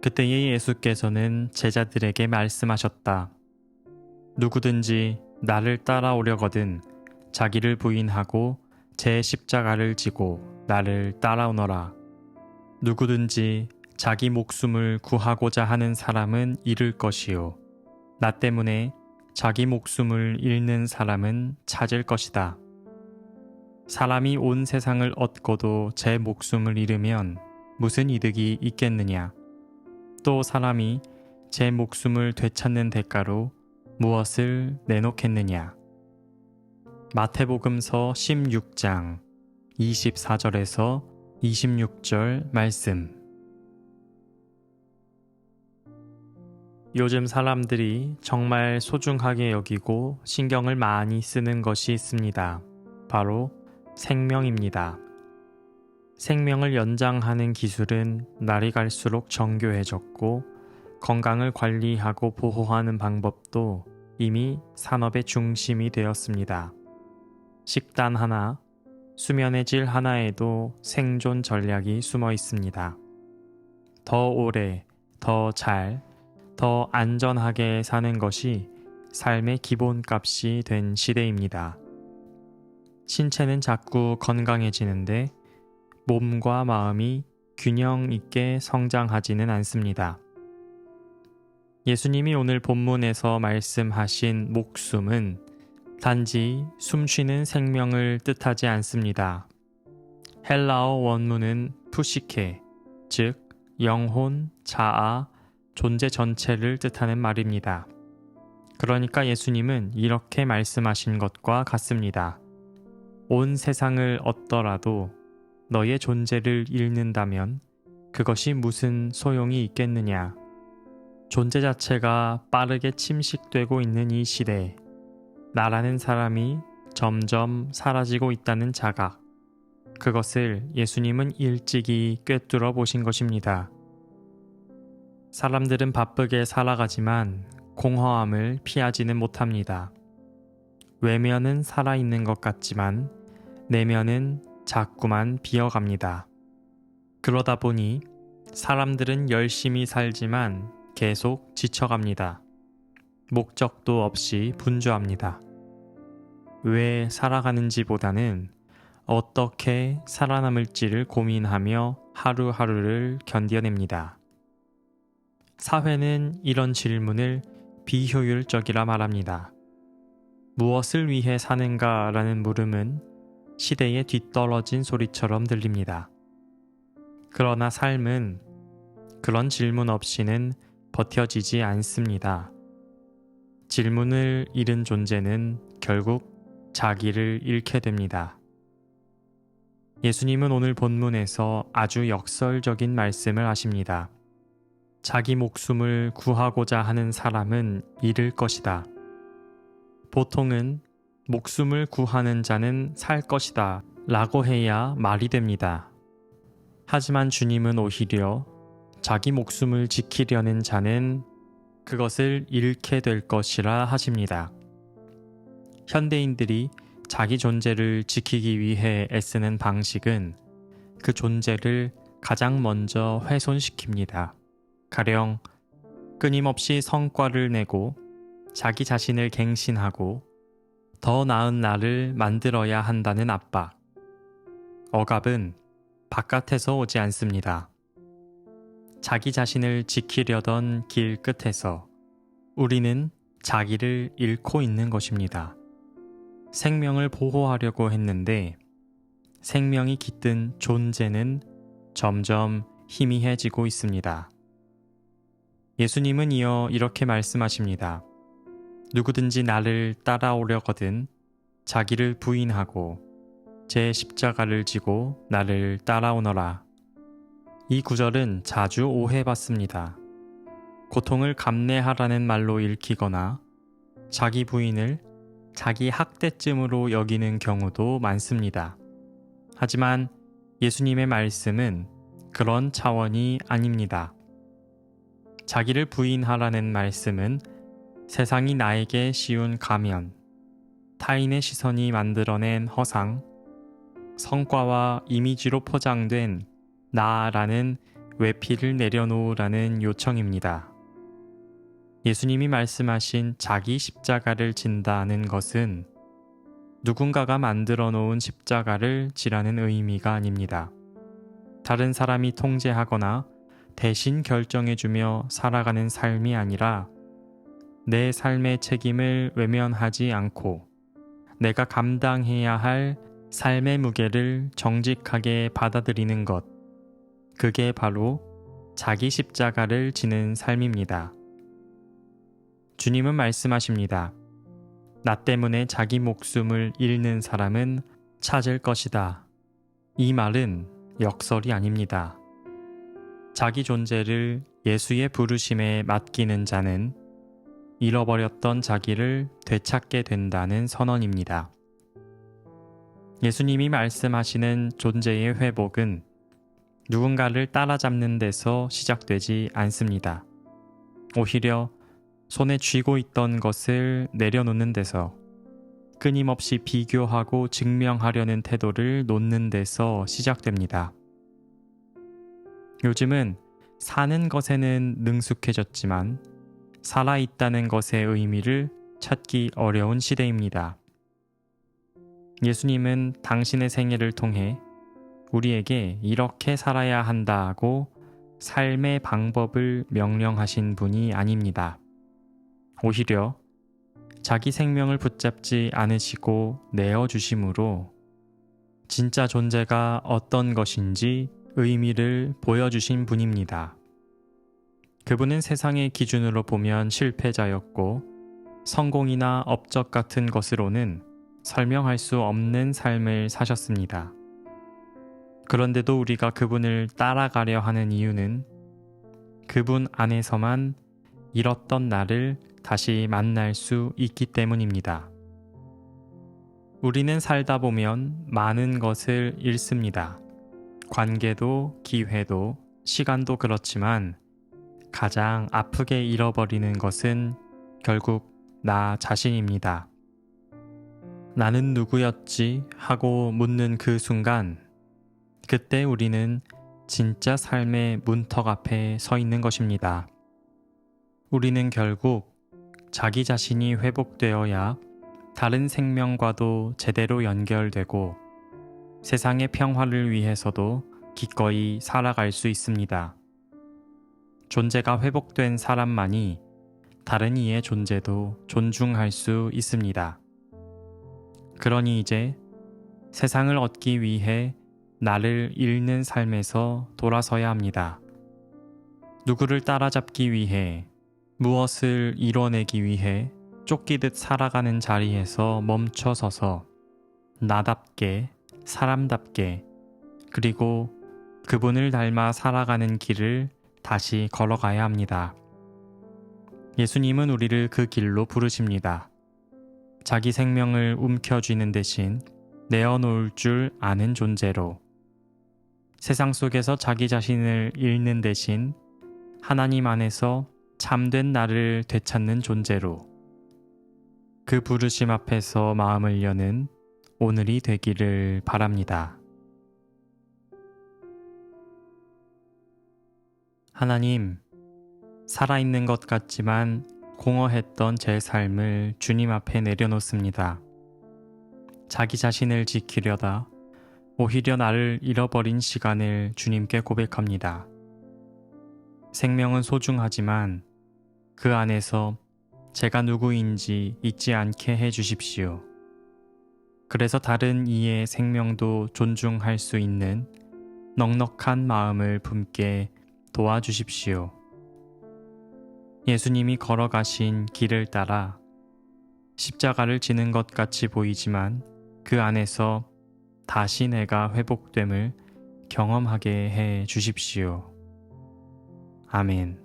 그때에 예수께서는 제자들에게 말씀하셨다. 누구든지 나를 따라오려거든 자기를 부인하고 제 십자가를 지고 나를 따라오너라. 누구든지 자기 목숨을 구하고자 하는 사람은 잃을 것이요 나 때문에 자기 목숨을 잃는 사람은 찾을 것이다. 사람이 온 세상을 얻고도 제 목숨을 잃으면 무슨 이득이 있겠느냐? 또 사람이 제 목숨을 되찾는 대가로 무엇을 내놓겠느냐? 마태복음서 16장 24절에서 26절 말씀. 요즘 사람들이 정말 소중하게 여기고 신경을 많이 쓰는 것이 있습니다. 바로 생명입니다. 생명을 연장하는 기술은 날이 갈수록 정교해졌고 건강을 관리하고 보호하는 방법도 이미 산업의 중심이 되었습니다. 식단 하나, 수면의 질 하나에도 생존 전략이 숨어 있습니다. 더 오래, 더 잘, 더 안전하게 사는 것이 삶의 기본값이 된 시대입니다. 신체는 자꾸 건강해지는데 몸과 마음이 균형 있게 성장하지는 않습니다. 예수님이 오늘 본문에서 말씀하신 목숨은 단지 숨쉬는 생명을 뜻하지 않습니다. 헬라어 원문은 푸시케, 즉 영혼, 자아, 존재 전체를 뜻하는 말입니다. 그러니까 예수님은 이렇게 말씀하신 것과 같습니다. 온 세상을 얻더라도 너의 존재를 잃는다면 그것이 무슨 소용이 있겠느냐? 존재 자체가 빠르게 침식되고 있는 이 시대, 나라는 사람이 점점 사라지고 있다는 자각, 그것을 예수님은 일찍이 꿰뚫어 보신 것입니다. 사람들은 바쁘게 살아가지만 공허함을 피하지는 못합니다. 외면은 살아있는 것 같지만 내면은 자꾸만 비어갑니다. 그러다 보니 사람들은 열심히 살지만 계속 지쳐갑니다. 목적도 없이 분주합니다. 왜 살아가는지보다는 어떻게 살아남을지를 고민하며 하루하루를 견뎌냅니다. 사회는 이런 질문을 비효율적이라 말합니다. 무엇을 위해 사는가라는 물음은 시대에 뒤떨어진 소리처럼 들립니다. 그러나 삶은 그런 질문 없이는 버텨지지 않습니다. 질문을 잃은 존재는 결국 자기를 잃게 됩니다. 예수님은 오늘 본문에서 아주 역설적인 말씀을 하십니다. 자기 목숨을 구하고자 하는 사람은 잃을 것이다. 보통은 목숨을 구하는 자는 살 것이다 라고 해야 말이 됩니다. 하지만 주님은 오히려 자기 목숨을 지키려는 자는 그것을 잃게 될 것이라 하십니다. 현대인들이 자기 존재를 지키기 위해 애쓰는 방식은 그 존재를 가장 먼저 훼손시킵니다. 가령 끊임없이 성과를 내고 자기 자신을 갱신하고 더 나은 나를 만들어야 한다는 압박. 억압은 바깥에서 오지 않습니다. 자기 자신을 지키려던 길 끝에서 우리는 자기를 잃고 있는 것입니다. 생명을 보호하려고 했는데 생명이 깃든 존재는 점점 희미해지고 있습니다. 예수님은 이어 이렇게 말씀하십니다. 누구든지 나를 따라오려거든 자기를 부인하고 제 십자가를 지고 나를 따라오너라. 이 구절은 자주 오해받습니다. 고통을 감내하라는 말로 읽히거나 자기 부인을 자기 학대쯤으로 여기는 경우도 많습니다. 하지만 예수님의 말씀은 그런 차원이 아닙니다. 자기를 부인하라는 말씀은 세상이 나에게 씌운 가면, 타인의 시선이 만들어낸 허상, 성과와 이미지로 포장된 나라는 외피를 내려놓으라는 요청입니다. 예수님이 말씀하신 자기 십자가를 진다는 것은 누군가가 만들어 놓은 십자가를 지라는 의미가 아닙니다. 다른 사람이 통제하거나 대신 결정해주며 살아가는 삶이 아니라 내 삶의 책임을 외면하지 않고 내가 감당해야 할 삶의 무게를 정직하게 받아들이는 것, 그게 바로 자기 십자가를 지는 삶입니다. 주님은 말씀하십니다. 나 때문에 자기 목숨을 잃는 사람은 찾을 것이다. 이 말은 역설이 아닙니다. 자기 존재를 예수의 부르심에 맡기는 자는 잃어버렸던 자기를 되찾게 된다는 선언입니다. 예수님이 말씀하시는 존재의 회복은 누군가를 따라잡는 데서 시작되지 않습니다. 오히려 손에 쥐고 있던 것을 내려놓는 데서, 끊임없이 비교하고 증명하려는 태도를 놓는 데서 시작됩니다. 요즘은 사는 것에는 능숙해졌지만 살아있다는 것의 의미를 찾기 어려운 시대입니다. 예수님은 당신의 생애를 통해 우리에게 이렇게 살아야 한다고 삶의 방법을 명령하신 분이 아닙니다. 오히려 자기 생명을 붙잡지 않으시고 내어주심으로 진짜 존재가 어떤 것인지 의미를 보여주신 분입니다. 그분은 세상의 기준으로 보면 실패자였고 성공이나 업적 같은 것으로는 설명할 수 없는 삶을 사셨습니다. 그런데도 우리가 그분을 따라가려 하는 이유는 그분 안에서만 잃었던 나를 다시 만날 수 있기 때문입니다. 우리는 살다 보면 많은 것을 잃습니다. 관계도, 기회도, 시간도 그렇지만 가장 아프게 잃어버리는 것은 결국 나 자신입니다. 나는 누구였지? 하고 묻는 그 순간, 그때 우리는 진짜 삶의 문턱 앞에 서 있는 것입니다. 우리는 결국 자기 자신이 회복되어야 다른 생명과도 제대로 연결되고 세상의 평화를 위해서도 기꺼이 살아갈 수 있습니다. 존재가 회복된 사람만이 다른 이의 존재도 존중할 수 있습니다. 그러니 이제 세상을 얻기 위해 나를 잃는 삶에서 돌아서야 합니다. 누구를 따라잡기 위해, 무엇을 이뤄내기 위해 쫓기듯 살아가는 자리에서 멈춰서서 나답게, 사람답게, 그리고 그분을 닮아 살아가는 길을 다시 걸어가야 합니다. 예수님은 우리를 그 길로 부르십니다. 자기 생명을 움켜쥐는 대신 내어놓을 줄 아는 존재로, 세상 속에서 자기 자신을 잃는 대신 하나님 안에서 참된 나를 되찾는 존재로, 그 부르심 앞에서 마음을 여는 오늘이 되기를 바랍니다. 하나님, 살아있는 것 같지만 공허했던 제 삶을 주님 앞에 내려놓습니다. 자기 자신을 지키려다 오히려 나를 잃어버린 시간을 주님께 고백합니다. 생명은 소중하지만 그 안에서 제가 누구인지 잊지 않게 해주십시오. 그래서 다른 이의 생명도 존중할 수 있는 넉넉한 마음을 품게 도와주십시오. 예수님이 걸어가신 길을 따라 십자가를 지는 것 같이 보이지만 그 안에서 다시 내가 회복됨을 경험하게 해 주십시오. 아멘.